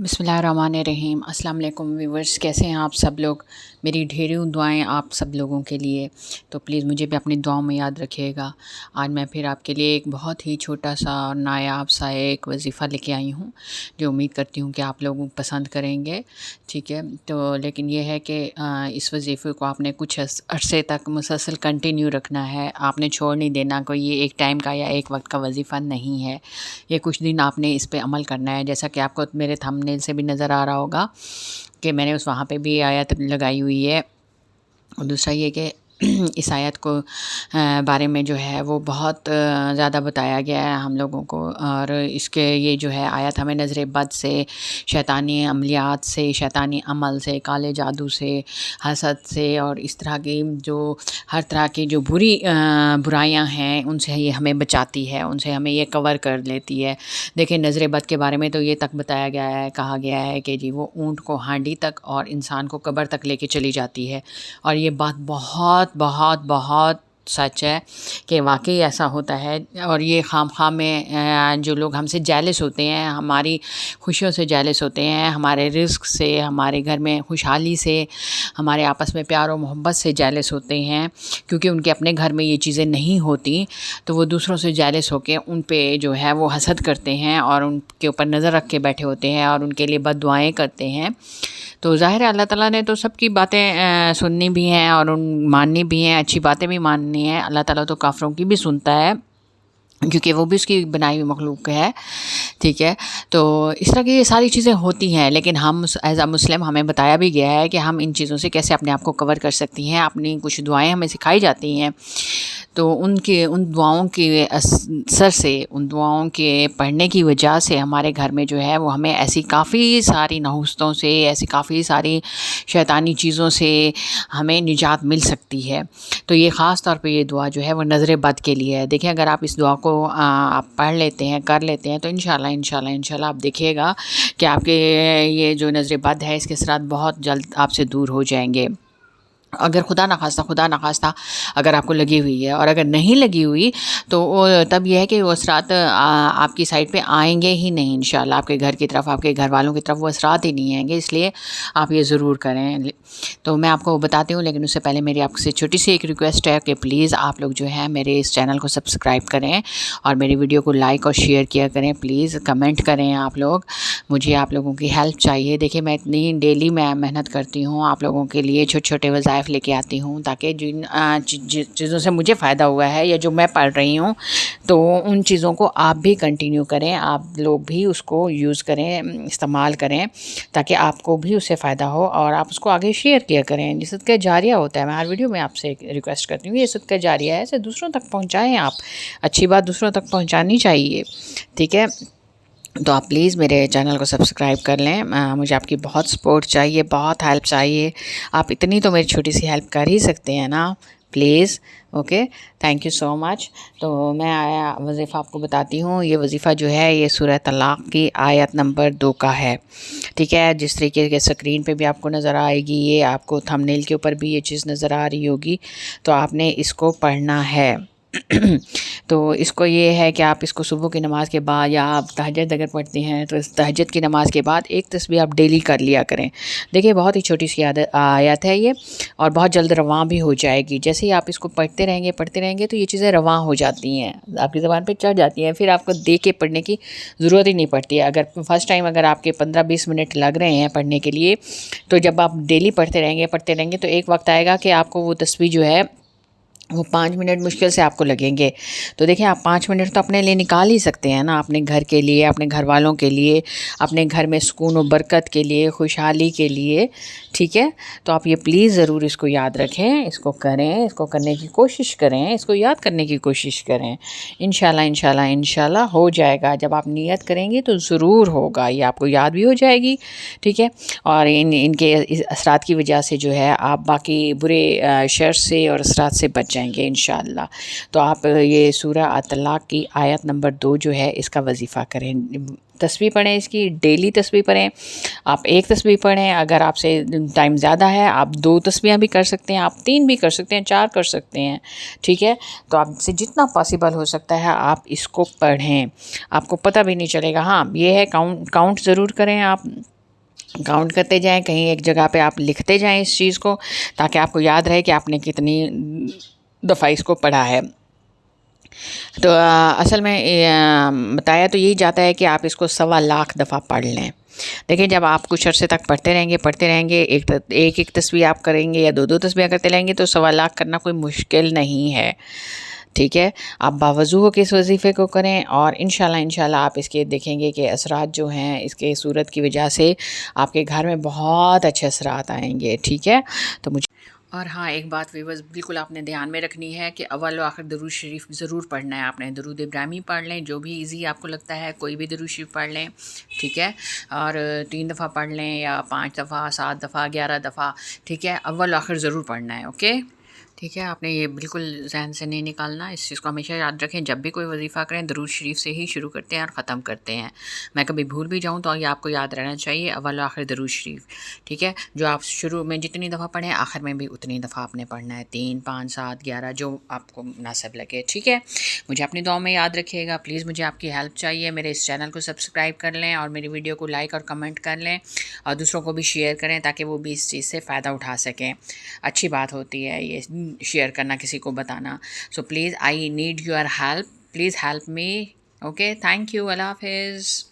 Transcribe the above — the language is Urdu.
بسم اللہ الرحمن الرحیم۔ السلام علیکم ویورز، کیسے ہیں آپ سب لوگ؟ میری ڈھیروں دعائیں آپ سب لوگوں کے لیے، تو پلیز مجھے بھی اپنی دعاؤں میں یاد رکھیے گا۔ آج میں پھر آپ کے لیے ایک بہت ہی چھوٹا سا اور نایاب سا ایک وظیفہ لے کے آئی ہوں، جو امید کرتی ہوں کہ آپ لوگوں پسند کریں گے، ٹھیک ہے؟ تو لیکن یہ ہے کہ اس وظیفے کو آپ نے کچھ عرصے تک مسلسل کنٹینیو رکھنا ہے، آپ نے چھوڑ نہیں دینا۔ کوئی یہ ایک ٹائم کا یا ایک وقت کا وظیفہ نہیں ہے، یہ کچھ دن آپ نے اس پہ عمل کرنا ہے۔ جیسا کہ آپ کو میرے تھمبنیل سے بھی نظر آ رہا ہوگا کہ میں نے وہاں پہ بھی آیت لگائی ہوئی ہے۔ اور دوسرا یہ کہ اس آیت کو بارے میں جو ہے وہ بہت زیادہ بتایا گیا ہے ہم لوگوں کو، اور اس کے یہ جو ہے آیت ہمیں نظر بد سے، شیطانی عملیات سے، شیطانی عمل سے، کالے جادو سے، حسد سے، اور اس طرح کی جو ہر طرح کی جو برائیاں ہیں ان سے یہ ہمیں بچاتی ہے، ان سے ہمیں یہ کور کر لیتی ہے۔ دیکھیں، نظر بد کے بارے میں تو یہ تک بتایا گیا ہے، کہا گیا ہے کہ جی وہ اونٹ کو ہانڈی تک اور انسان کو قبر تک لے کے چلی جاتی ہے، اور یہ بات بہت بہت بہت سچ ہے کہ واقعی ایسا ہوتا ہے۔ اور یہ خام خواہ میں جو لوگ ہم سے جیلس ہوتے ہیں، ہماری خوشیوں سے جیلس ہوتے ہیں، ہمارے رزق سے، ہمارے گھر میں خوشحالی سے، ہمارے آپس میں پیار و محبت سے جیلس ہوتے ہیں، کیونکہ ان کے اپنے گھر میں یہ چیزیں نہیں ہوتی، تو وہ دوسروں سے جیلس ہو کے ان پہ جو ہے وہ حسد کرتے ہیں اور ان کے اوپر نظر رکھ کے بیٹھے ہوتے ہیں اور ان کے لیے بد دعائیں کرتے ہیں۔ تو ظاہر ہے اللہ تعالیٰ نے تو سب کی باتیں سننی بھی ہیں اور ماننی بھی ہیں، اچھی باتیں بھی ماننی ہیں۔ اللہ تعالیٰ تو کافروں کی بھی سنتا ہے، کیونکہ وہ بھی اس کی بنائی ہوئی مخلوق ہے، ٹھیک ہے؟ تو اس طرح کی یہ ساری چیزیں ہوتی ہیں، لیکن ہم ایز اے مسلم ہمیں بتایا بھی گیا ہے کہ ہم ان چیزوں سے کیسے اپنے آپ کو کور کر سکتی ہیں۔ اپنی کچھ دعائیں ہمیں سکھائی جاتی ہیں، تو ان دعاؤں کے اثر سے، ان دعاؤں کے پڑھنے کی وجہ سے ہمارے گھر میں جو ہے وہ ہمیں ایسی کافی ساری نحوستوں سے، ایسی کافی ساری شیطانی چیزوں سے ہمیں نجات مل سکتی ہے۔ تو یہ خاص طور پہ یہ دعا جو ہے وہ نظر بد کے لیے ہے۔ دیکھیں، اگر آپ اس دعا کو آپ پڑھ لیتے ہیں، کر لیتے ہیں، تو انشاءاللہ آپ دیکھیے گا کہ آپ کے یہ جو نظر بد ہے اس کے اثرات بہت جلد آپ سے دور ہو جائیں گے۔ اگر خدا نخواستہ اگر آپ کو لگی ہوئی ہے، اور اگر نہیں لگی ہوئی تو تب یہ ہے کہ وہ اثرات آپ کی سائڈ پہ آئیں گے ہی نہیں انشاءاللہ، آپ کے گھر کی طرف، آپ کے گھر والوں کی طرف وہ اثرات ہی نہیں آئیں گے، اس لیے آپ یہ ضرور کریں۔ تو میں آپ کو بتاتی ہوں، لیکن اس سے پہلے میری آپ سے چھوٹی سی ایک ریکویسٹ ہے کہ پلیز آپ لوگ جو ہے میرے اس چینل کو سبسکرائب کریں اور میری ویڈیو کو لائک اور شیئر کیا کریں، پلیز کمنٹ کریں آپ لوگ، مجھے آپ لوگوں کی ہیلپ چاہیے۔ دیکھیں، میں اتنی ڈیلی میں محنت کرتی ہوں آپ لوگوں کے لیے، چھوٹے چھوٹے وظائف لے کے آتی ہوں، تاکہ جن چیزوں سے مجھے فائدہ ہوا ہے یا جو میں پڑھ رہی ہوں، تو ان چیزوں کو آپ بھی کنٹینیو کریں، آپ لوگ بھی اس کو یوز کریں، استعمال کریں، تاکہ آپ کو بھی اس سے فائدہ ہو اور آپ اس کو آگے شیئر کیا کریں۔ یہ صدقہ جاریہ ہوتا ہے، میں ہر ویڈیو میں آپ سے ریکویسٹ کرتی ہوں، یہ صدقہ جاریہ ہے، اسے دوسروں تک پہنچائیں، آپ اچھی بات دوسروں تک پہنچانی چاہیے، ٹھیک ہے؟ تو آپ پلیز میرے چینل کو سبسکرائب کر لیں، مجھے آپ کی بہت سپورٹ چاہیے، بہت ہیلپ چاہیے، آپ اتنی تو میری چھوٹی سی ہیلپ کر ہی سکتے ہیں نا، please, okay? Thank you so much. تو میں وظیفہ آپ کو بتاتی ہوں، یہ وظیفہ جو ہے یہ سورہ طلاق کی آیت نمبر 2 کا ہے، ٹھیک ہے؟ جس طریقے کے اسکرین پہ بھی آپ کو نظر آئے گی، یہ آپ کو تھمبنیل کے اوپر بھی یہ چیز نظر آ رہی ہوگی، تو آپ نے اس کو پڑھنا ہے۔ تو اس کو یہ ہے کہ آپ اس کو صبح کی نماز کے بعد، یا آپ تہجد اگر پڑھتے ہیں تو اس تہجد کی نماز کے بعد ایک تسبیح آپ ڈیلی کر لیا کریں۔ دیکھیں، بہت ہی چھوٹی سی آیت ہے یہ، اور بہت جلد رواں بھی ہو جائے گی۔ جیسے ہی آپ اس کو پڑھتے رہیں گے تو یہ چیزیں رواں ہو جاتی ہیں، آپ کی زبان پہ چڑھ جاتی ہیں، پھر آپ کو دیکھ کے پڑھنے کی ضرورت ہی نہیں پڑتی ہے۔ اگر فرسٹ ٹائم اگر آپ کے 15-20 منٹ لگ رہے ہیں پڑھنے کے لیے، تو جب آپ ڈیلی پڑھتے رہیں گے تو ایک وقت آئے گا کہ آپ کو وہ تسبیح جو ہے وہ 5 منٹ مشکل سے آپ کو لگیں گے۔ تو دیکھیں، آپ 5 منٹ تو اپنے لیے نکال ہی سکتے ہیں نا، اپنے گھر کے لیے، اپنے گھر والوں کے لیے، اپنے گھر میں سکون و برکت کے لیے، خوشحالی کے لیے، ٹھیک ہے؟ تو آپ یہ پلیز ضرور اس کو یاد رکھیں، اس کو کریں، اس کو کرنے کی کوشش کریں، اس کو یاد کرنے کی کوشش کریں۔ انشاءاللہ ہو جائے گا۔ جب آپ نیت کریں گے تو ضرور ہوگا، یہ آپ کو یاد بھی ہو جائے گی، ٹھیک ہے؟ اور ان کے اثرات کی وجہ سے جو ہے آپ باقی برے شر سے اور اثرات سے بچ جائیں گے انشاءاللہ۔ تو آپ یہ سورہ طلاق کی آیت نمبر 2 جو ہے اس کا وظیفہ کریں، تسبیح پڑھیں اس کی، ڈیلی تسبیح پڑھیں. آپ ایک تسبیح پڑھیں، اگر آپ سے ٹائم زیادہ ہے آپ 2 تسبیحاں بھی کر سکتے ہیں، آپ 3 بھی کر سکتے ہیں، 4 کر سکتے ہیں. ٹھیک ہے، تو آپ سے جتنا پاسبل ہو سکتا ہے آپ اس کو پڑھیں، آپ کو پتہ بھی نہیں چلے گا. ہاں یہ ہے کاؤنٹ ضرور کریں، آپ کاؤنٹ کرتے جائیں، کہیں ایک جگہ پہ آپ لکھتے جائیں اس چیز کو، تاکہ آپ کو یاد رہے کہ آپ نے کتنی دفعہ اس کو پڑھا ہے. تو اصل میں بتایا تو یہی جاتا ہے کہ آپ اس کو 1.25 دفعہ پڑھ لیں. دیکھیں جب آپ کچھ عرصے تک پڑھتے رہیں گے ایک تسبیح آپ کریں گے یا 2 تسبیح کرتے رہیں گے تو 1.25 کرنا کوئی مشکل نہیں ہے. ٹھیک ہے، آپ باوضو ہو کے اس وظیفے کو کریں، اور انشاءاللہ آپ اس کے دیکھیں گے کہ اثرات جو ہیں اس کے صورت کی وجہ سے آپ کے گھر میں بہت اچھے اثرات آئیں گے. ٹھیک ہے، تو مجھے اور ہاں ایک بات ویورز بالکل آپ نے دھیان میں رکھنی ہے کہ اول و آخر درود شریف ضرور پڑھنا ہے. آپ نے درود ابراہیمی پڑھ لیں، جو بھی ایزی آپ کو لگتا ہے کوئی بھی درود شریف پڑھ لیں. ٹھیک ہے، اور 3 دفعہ پڑھ لیں یا 5 دفعہ، 7 دفعہ، 11 دفعہ. ٹھیک ہے، اول و آخر ضرور پڑھنا ہے. اوکے، ٹھیک ہے، آپ نے یہ بالکل ذہن سے نہیں نکالنا، اس چیز کو ہمیشہ یاد رکھیں. جب بھی کوئی وظیفہ کریں درود شریف سے ہی شروع کرتے ہیں اور ختم کرتے ہیں. میں کبھی بھول بھی جاؤں تو یہ آپ کو یاد رہنا چاہیے، اول و آخر درود شریف. ٹھیک ہے، جو آپ شروع میں جتنی دفعہ پڑھیں آخر میں بھی اتنی دفعہ آپ نے پڑھنا ہے، 3، 5، 7، 11 جو آپ کو مناسب لگے. ٹھیک ہے، مجھے اپنی دعاؤں میں یاد رکھیے گا. پلیز مجھے آپ کی ہیلپ چاہیے، میرے اس چینل کو سبسکرائب کر لیں اور میری ویڈیو کو لائک اور کمنٹ کر لیں، اور دوسروں کو بھی شیئر کریں تاکہ وہ بھی اس چیز سے فائدہ اٹھا سکیں. اچھی بات ہوتی ہے یہ شیئر کرنا، کسی کو بتانا. So please I need your help, please help me. Okay, thank you, اللہ حافظ.